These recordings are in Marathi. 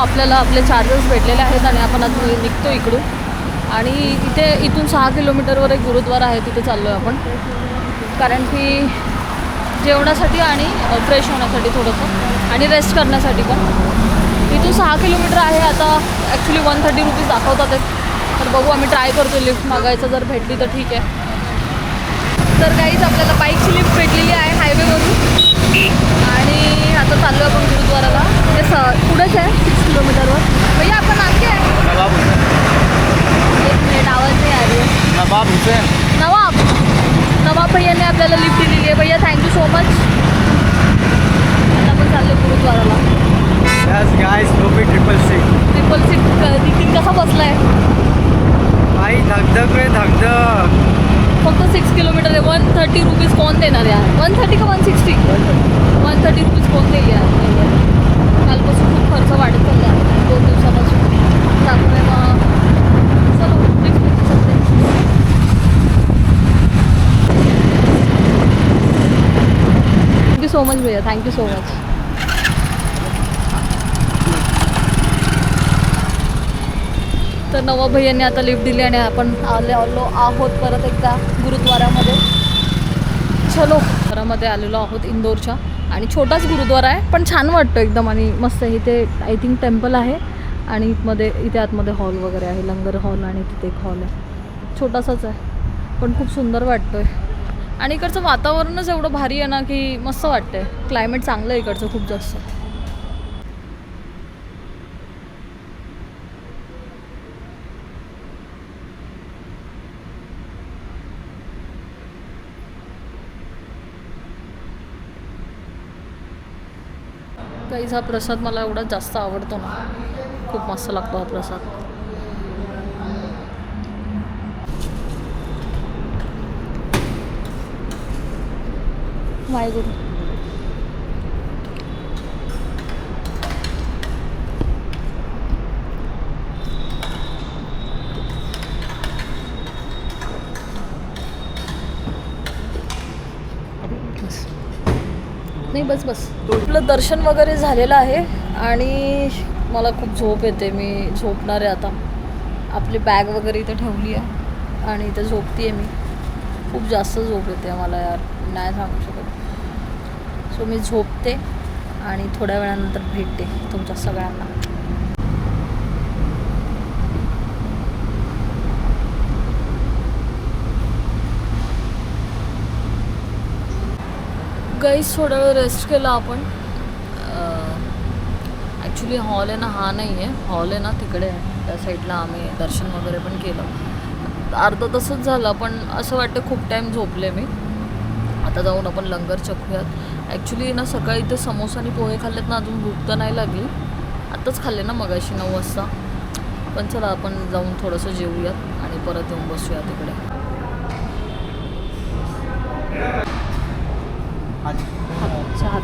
आपल्याला आपले चार्जर्स भेटलेले आहेत आणि आपण आता निघतो इकडून. आणि इथून 6 किलोमीटरवर एक गुरुद्वारा आहे, तिथे चाललो आहे आपण. कारण की जेवणासाठी आणि फ्रेश होण्यासाठी थोडंसं आणि रेस्ट करण्यासाठी पण. इथून 6 किलोमीटर आहे. आता ॲक्च्युली 130 रुपीज दाखवतात आहेत, तर बघू, आम्ही ट्राय करतो लिफ्ट मागायचं, जर भेटली तर ठीक आहे. तर काहीच आपल्याला बाईकची लिफ्ट भेटलेली आहे हायवेवरून आणि आता चाललो आपण गुरुद्वाराला. म्हणजे पुढेच आहे 6 किलोमीटरवर. भैया आपण नाम क्या है? नवाब एक मिनिट, आवाज नाही आ रही है. नवाब हुसैन. नवाब भैयाने आपल्याला लिफ्ट दिलेली आहे. भैया थँक्यू सो मच. आता आपण चाललो गुरुद्वाराला. यस गाइस, लोपी 666. नितीन कसा बसलाय? भाई धगधग रे धगधग. फक्त 6 किलोमीटर आहे. 130 रुपीज कोण देणार यार? 130 का 160? 130 रुपीज कोण देईल यार? कालपासून खूप खर्च वाढत चालला 2 दिवसापासून. त्यामुळे मग चलो नेक्स्ट भेटू शकते. थँक्यू सो मच भैया, थँक्यू सो मच. तर नवाब भैयांनी आता लिफ्ट दिली आणि आपण आलो आहोत परत एकदा गुरुद्वारामध्ये. चलो, गुरुद्वारामध्ये आलेलो आहोत इंदोरच्या. आणि छोटाच गुरुद्वारा आहे, पण छान वाटतं एकदम आणि मस्त. इथे आय थिंक टेम्पल आहे आणि इथे आतमध्ये हॉल वगैरे आहे, लंगर हॉल, आणि तिथे एक हॉल आहे. छोटासाच आहे पण खूप सुंदर वाटतो आहे. आणि इकडचं वातावरणच एवढं भारी आहे ना की मस्त वाटतं आहे. क्लायमेट चांगलं आहे इकडचं खूप जास्त. काहीच हा प्रसाद मला एवढा जास्त आवडतो ना, खूप मस्त लागतो हा प्रसाद. वाहेगुरू. नाही बस आपलं दर्शन वगैरे झालेलं आहे आणि मला खूप झोप येते. मी झोपणार आहे आता. आपली बॅग वगैरे इथे ठेवली आहे आणि इथे झोपते आहे मी. खूप जास्त झोप येते मला यार, नाही सांगू शकत. सो मी झोपते आणि थोड्या वेळानंतर भेटते तुमच्या सगळ्यांना. गाईस थोडा वेळ रेस्ट केला आपण. ॲक्च्युली हॉल आहे ना हा नाही आहे, हॉल आहे ना तिकडे आहे त्या साईडला. आम्ही दर्शन वगैरे पण केलं. अर्धा तासच झालं पण असं वाटतं खूप टाईम झोपले मी. आता जाऊन आपण लंगर चखूयात. ॲक्च्युली ना सकाळी ते समोसा आणि पोहे खाल्लेत ना, अजून भूक तर नाही लागली. आत्ताच खाल्ले ना मगाशी 9 वाजता. पण चला आपण जाऊन थोडंसं जेवूयात आणि परत येऊन बसूया तिकडे. चहा.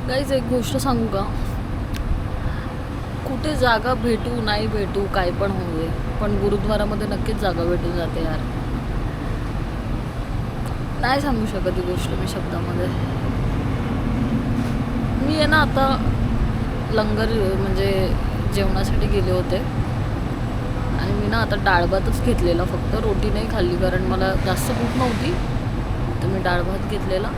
गाईज एक गोष्ट सांगू का, कुठे जागा भेटू नाही भेटू काय पण होऊ दे, पण गुरुद्वारामध्ये नक्कीच जागा भेटून जाते यार. नाही सांगू शकत ही गोष्ट मी शब्दामध्ये. मी आहे ना आता लंगर म्हणजे जेवणासाठी गेले होते आणि मी ना आता डाळ भातच घेतलेला, फक्त रोटी नाही खाल्ली कारण मला जास्त भूक नव्हती. तर मी डाळ भात घेतलेला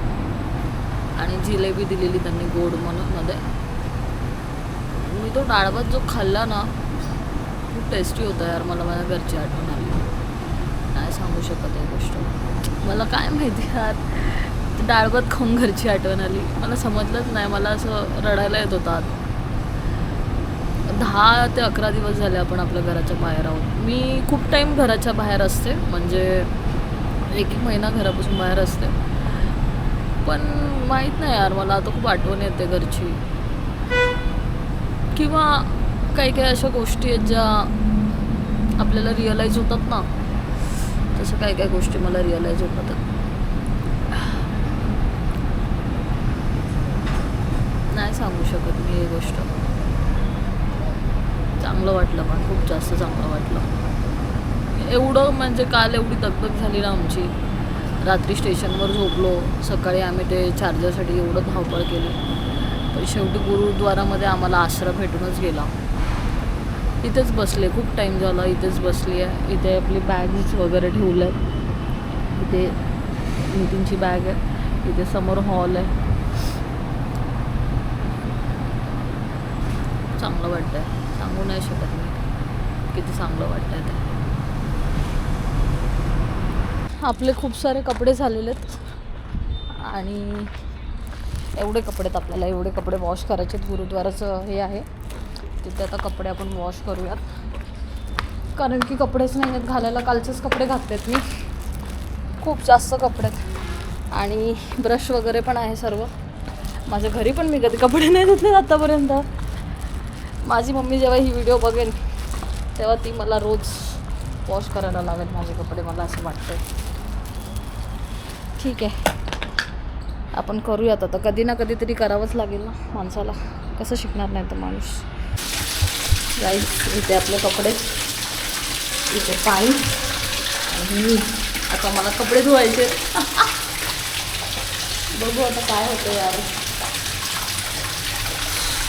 आणि जिलेबी दिलेली त्यांनी गोड म्हणून मध्ये. मी तो डाळ भात जो खाल्ला ना खूप टेस्टी होता यार. मला माझ्या घरची आठवण आली. नाही नाही सांगू शकत ही गोष्ट. मला काय माहिती यार, डाळ भात खाऊन घरची आठवण आली. मला समजलंच नाही, मला असं रडायला येत होतं. 10 ते 11 दिवस झाले आपण आपल्या घराच्या बाहेर आहोत. मी खूप टाईम घराच्या बाहेर असते, म्हणजे 1 महिना घरापासून बाहेर असते. पण माहीत नाही यार, मला आता खूप आठवण येते घरची. किंवा काही काही अशा गोष्टी आहेत ज्या आपल्याला रिअलाईज होतात ना, तसं काही काही गोष्टी मला रिअलाईज होतात. नाही सांगू शकत मी ही गोष्ट. चांगलं वाटलं, पण खूप जास्त चांगलं वाटलं. एवढं म्हणजे काल एवढी दगदग झाली ना आमची. रात्री स्टेशनवर झोपलो, सकाळी आम्ही ते चार्जरसाठी एवढं धावपळ केली, पण शेवटी गुरुद्वारामध्ये आम्हाला आश्रय भेटूनच गेला. इथेच बसले, खूप टाईम झाला इथेच बसली आहे. इथे आपली बॅग्स वगैरे ठेवल्या आहेत. इथे नितीनची बॅग आहे, इथे समोर हॉल आहे. चांगलं वाटतं आहे, सांगू नाही शकत मी किती चांगलं वाटतं आहे ते. आपले खूप सारे कपडे झालेले आहेत आणि एवढे कपडे आहेत आपल्याला, एवढे कपडे वॉश करायचे आहेत. गुरुद्वाराचं हे आहे तिथे आता कपडे आपण वॉश करूयात, कारण की कपडेच नाही आहेत घालायला. कालचेच कपडे घातलेत मी, खूप जास्त कपडे आहेत. आणि ब्रश वगैरे पण आहे सर्व. माझ्या घरी पण मी कधी कपडे नाही धुतले आतापर्यंत. माझी मम्मी जेव्हा ही व्हिडिओ बघेल तेव्हा ती मला रोज वॉश करायला लावेल माझे कपडे, मला असं वाटतं. ठीक आहे, आपण करूयात आता. कधी ना कधी तरी करावंच लागेल ना माणसाला, कसं शिकणार नाही तर माणूस. राईस, इथे आपले कपडे, इथे पाणी आणि आता मला कपडे धुवायचे. बघू आता काय होतं यार.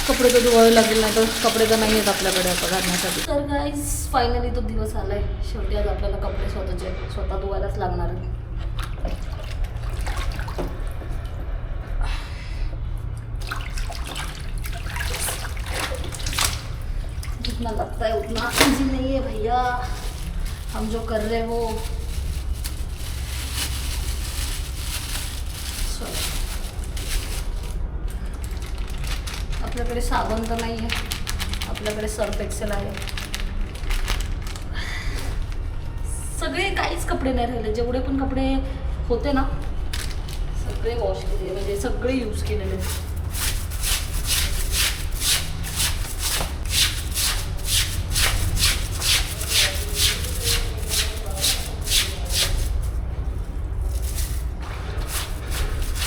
कपडे तर धुवावे लागेल, नाही तर कपडे तर नाही आहेत आपल्याकडे आता घालण्यासाठी. तर गाईज फायनली तो दिवस आला आहे. शेवटी आज आपल्याला कपडे स्वतः धुवायलाच लागणार आहेत. जितना लगता है उतना ईजी नहीं है भैया, हम जो कर रहे हो. आपल्याकडे साबण तर नाही आहे, आपल्याकडे सर्फ एक्सेल आहे. सगळे काहीच कपडे नाही राहिले. जेवढे पण कपडे होते ना सगळे वॉश केले, म्हणजे सगळे यूज केलेले.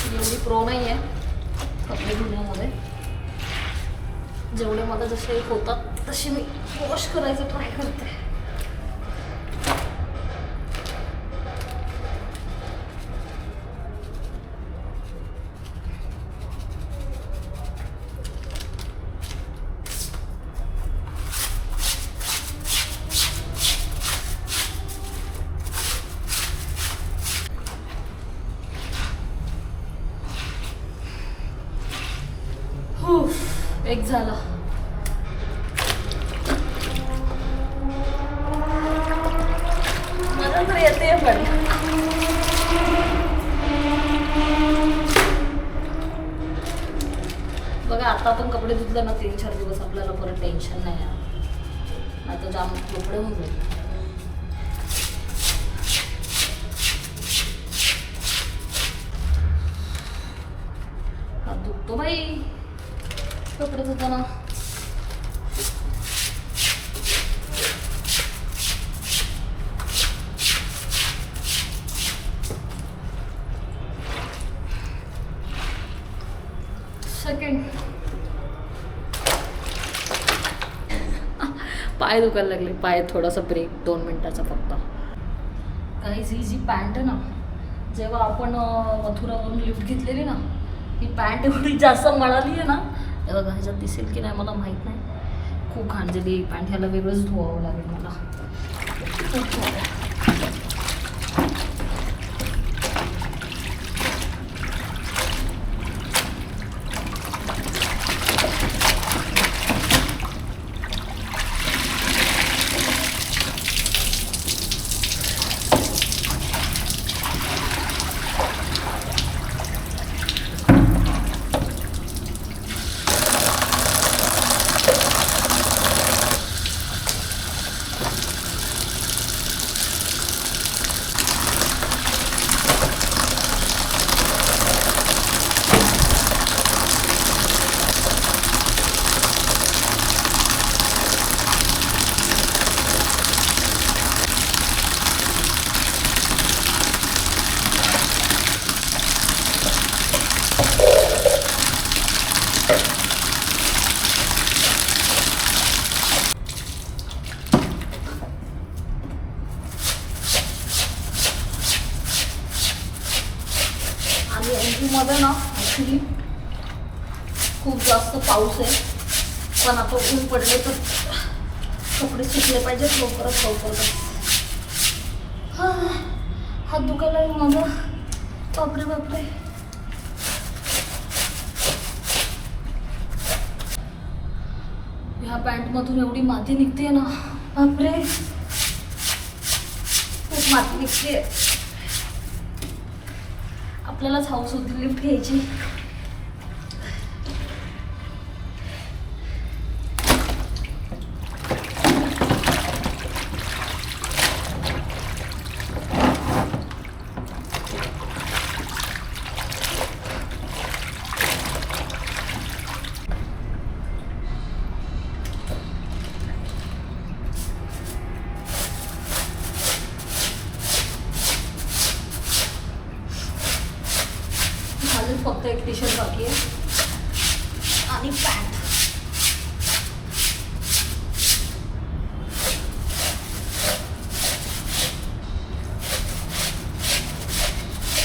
एवढी प्रो नाही आहे कपडे धुण्यामध्ये. जेवढे मला जसे होतात तसे मी वॉश करायचं ट्राय करते. एक झाला. मला तर येते पण बघा, आता आपण कपडे धुतले ना 3-4 दिवस आपल्याला परत टेन्शन नाही आहे. आता जाम कपडे होऊन जाईल. हात दुखतो बाई कपडे धुताना. सेकंड पाय दुखायला लागले. पाय थोडासा ब्रेक 2 मिनिटाचा फक्त. काहीच ही जी पॅन्ट आहे ना, जेव्हा आपण मथुरावरून लिफ्ट घेतलेली ना, ही पॅन्ट एवढी जास्त मळाली आहे ना, तेव्हा ह्याच्यात दिसेल की नाही मला माहीत नाही. खूप घाण झाली ही पॅन्ट. ह्याला वेगळंच धुवावं लागेल मला. खूप आणि एमपीमध्ये ना ॲक्च्युली खूप जास्त पाऊस आहे, पण आता ऊन पडले तर कपडे सुकले पाहिजेत लवकरात. हात दुखायला आहे माझा. बापरे. ह्या पॅन्टमधून एवढी माती निघते ना, बापरे, खूप माती निघते. आपल्यालाच हाऊस होती लिफ्ट घ्यायची. फक्त एक टी शर्ट बाकी आहे आणि पॅन्ट.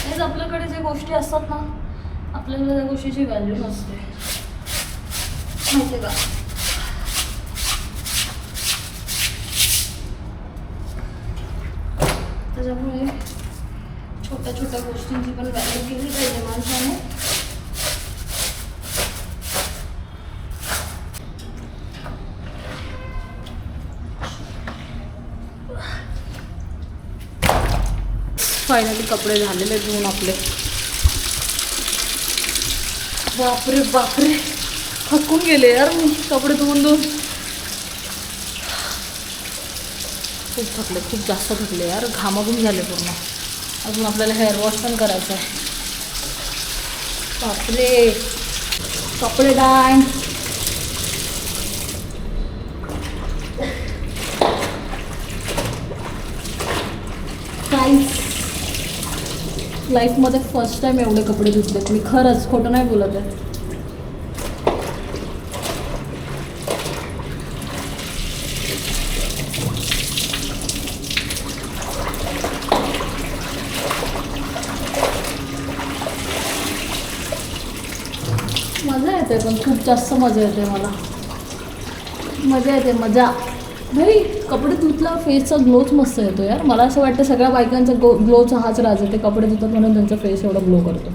हेच आपल्याकडे जे गोष्टी असतात ना, आपल्याला त्या गोष्टीची व्हॅल्यू नसते, माहिती का. त्याच्यामुळे छोट्या गोष्टींची पण व्हॅल्यू केली पाहिजे माणसाने. फायनली कपडे झालेले धुवून आपले. बापरे थकून गेले यार मी कपडे धुवून. खूप थकले, खूप जास्त थकले यार, घामाघूम झाले पूर्ण. अजून आपल्याला हेअर वॉश पण करायचं आहे. बापरे, कपडे डाय. लाईफमध्ये फर्स्ट टाइम एवढे कपडे धुतलेत मी, खरंच खोटं नाही बोलत आहे. मजा येते, पण खूप जास्त मजा येते मला. मजा येते, मजा. भाई कपडे धुतला फेसचा ग्लोच मस्त येतो यार. मला असं वाटतं सगळ्या बायकांचा ग्लोचा हाच राज आहे. ते कपडे धुतात म्हणून त्यांचा फेस एवढा ग्लो करतो.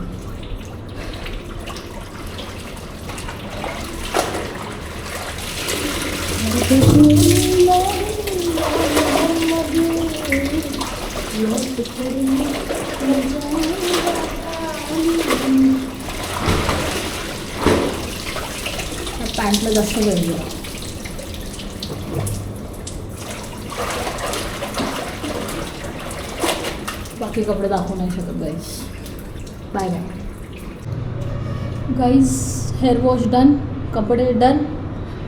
पॅन्टला जास्त गरज आहे. बाकी कपडे दाखवू नाही शकत guys. Bye guys. Hair wash done, कपडे डन.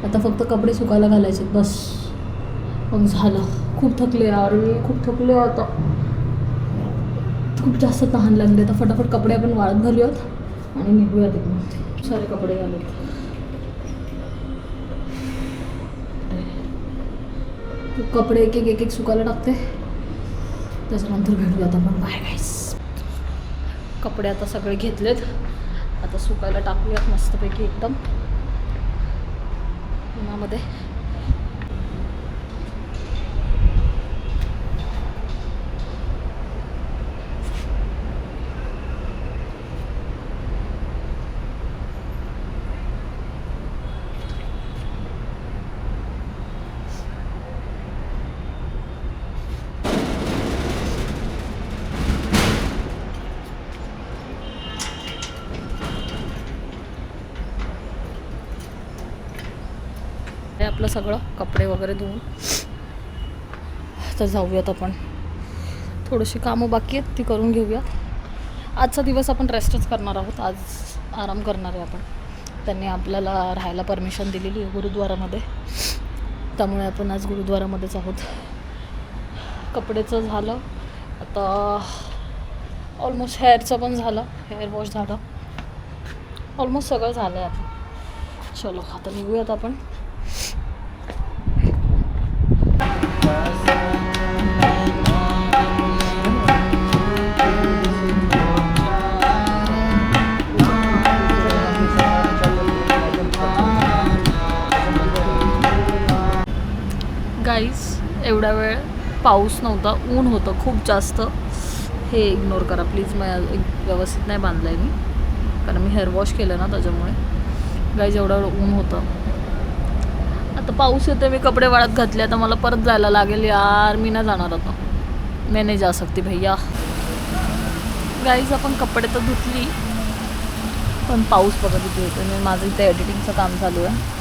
आता फक्त कपडे सुकायला घालायचे बस, मग झालं. खूप थकले यार मी, खूप थकले. आता खूप जास्त तहान लागले. तर फटाफट कपडे आपण वाळत घालूयात आणि निघूयात इकडून. खूप सारे कपडे घालूयात. कपडे एक एक सुकायला टाकते, त्याच्यानंतर भेटूयात आपण. बाय गाईस. कपडे आता सगळे घेतलेत, आता सुकायला टाकूयात मस्तपैकी एकदम उन्हामध्ये. हे आपलं सगळं कपडे वगैरे धुवून तर जाऊयात आपण. थोडीशी कामं बाकी आहेत ती करून घेऊया. आजचा दिवस आपण रेस्टच करणार आहोत, आज आराम करणार आहे आपण. त्यांनी आपल्याला राहायला परमिशन दिलेली आहे गुरुद्वारामध्ये, त्यामुळे आपण आज गुरुद्वारामध्येच आहोत. कपड्याचं झालं आता, ऑलमोस्ट हेअरचं पण झालं, हेअर वॉश झालं, ऑलमोस्ट सगळं झालं आहे आता. चलो आता निघूयात आपण. गाईस एवढा वेळ पाऊस नव्हता, ऊन होतं खूप जास्त. हे इग्नोर करा प्लीज, व्यवस्थित नाही बांधलं आहे मी, कारण मी हेअर वॉश केलं ना त्याच्यामुळे. गाईज एवढा वेळ ऊन होतं. आता पाऊस येते, मी कपडे वाळत घातले, आता मला परत जायला लागेल यार. मी नाही जाणार आता, मैं नाही जा सकती भैया. गाईज आपण कपडे तर धुतली, पण पाऊस बघा किती येतो. मी माझं इथे एडिटिंगचं काम चालू आहे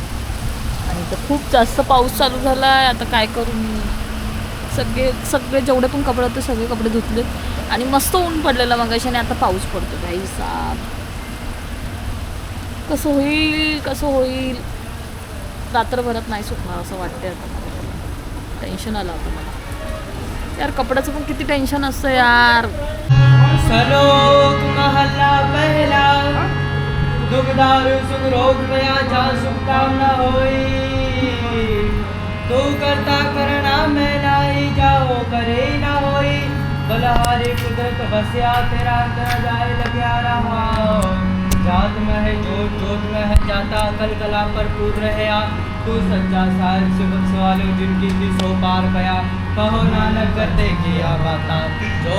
आणि इथं खूप जास्त पाऊस चालू झाला आहे. आता काय करू मी, सगळे जेवढे पण कपडे होते सगळे कपडे धुतले आणि मस्त ऊन पडलेलं मगाशी आणि आता पाऊस पडतो. भाई साब, कसं होईल. रात्रभरात नाही सुकणार असं वाटतंय आता मला. टेन्शन आलं आता मला यार, कपड्याचं पण किती टेन्शन असतं यार. सलोक महला पहला, दुखदारू सुख रोग गया जा सुख काम न होई. तू करता करना मैं नाही, जाओ करे न होई. बलहारी कुदरत बसिया तेरा कर जाए लग्या रहा. जात में है जोत में है जाता, कल कला पर कूद रहा. तू सच्चा सार सुबह सवालों जिनकी थी सो पार पया. कहो नानक करते किया बाता, जो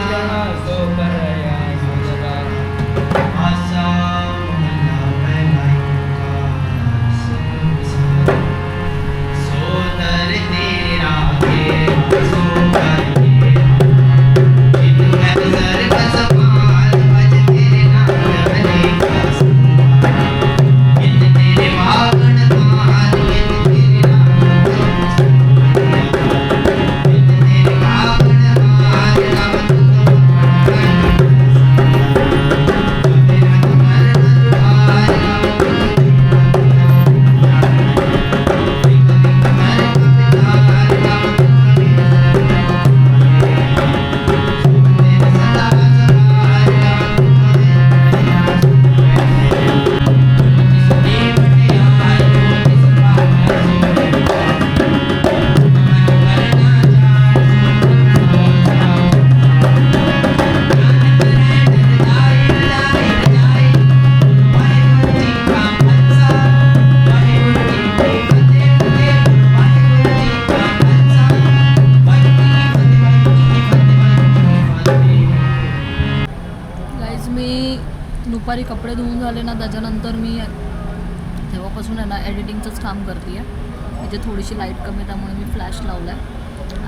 जाना सो कर रहा सो जगा. आशा महला पहला सो दर तेरा के सो करके इन नजर का सवाल बज तेरे नाम रहने का सवाल. इन तेरे वागण मार इन तेरे नाम इन तेरे वागण मार राम दुपारी कपडे धुवून झाले ना, त्याच्यानंतर मी तेव्हापासून आहे ना एडिटिंगचंच काम करते आहे. इथे थोडीशी लाईट कमी, त्यामुळे मी फ्लॅश लावला आहे.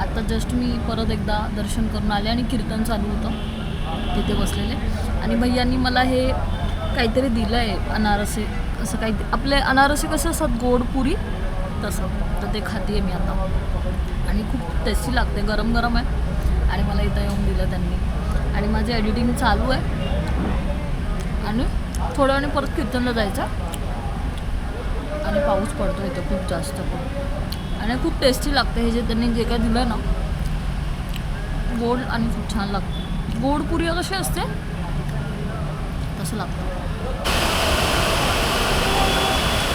आता जस्ट मी परत एकदा दर्शन करून आले आणि कीर्तन चालू होतं तिथे बसलेले. आणि भैयांनी मला हे काहीतरी दिलं आहे, अनारसे असं काही. आपले अनारसे कसं असतात गोड पुरी तसं, तर ते खाते आहे मी आता आणि खूप टेस्टी लागते. गरम गरम आहे आणि मला इथं येऊन दिलं त्यांनी. आणि माझं एडिटिंग चालू आहे आणि थोड्या वेळाने परत कीर्तनला जायचं. आणि पाऊस पडतो इथं खूप जास्त पण, आणि खूप टेस्टी लागतं. हे जे त्यांनी जे काय दिलं ना, गोड आणि खूप छान लागतं. गोड पुरी कशी असते तसं लागतं.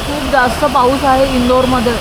खूप जास्त पाऊस आहे इंदोरमध्ये.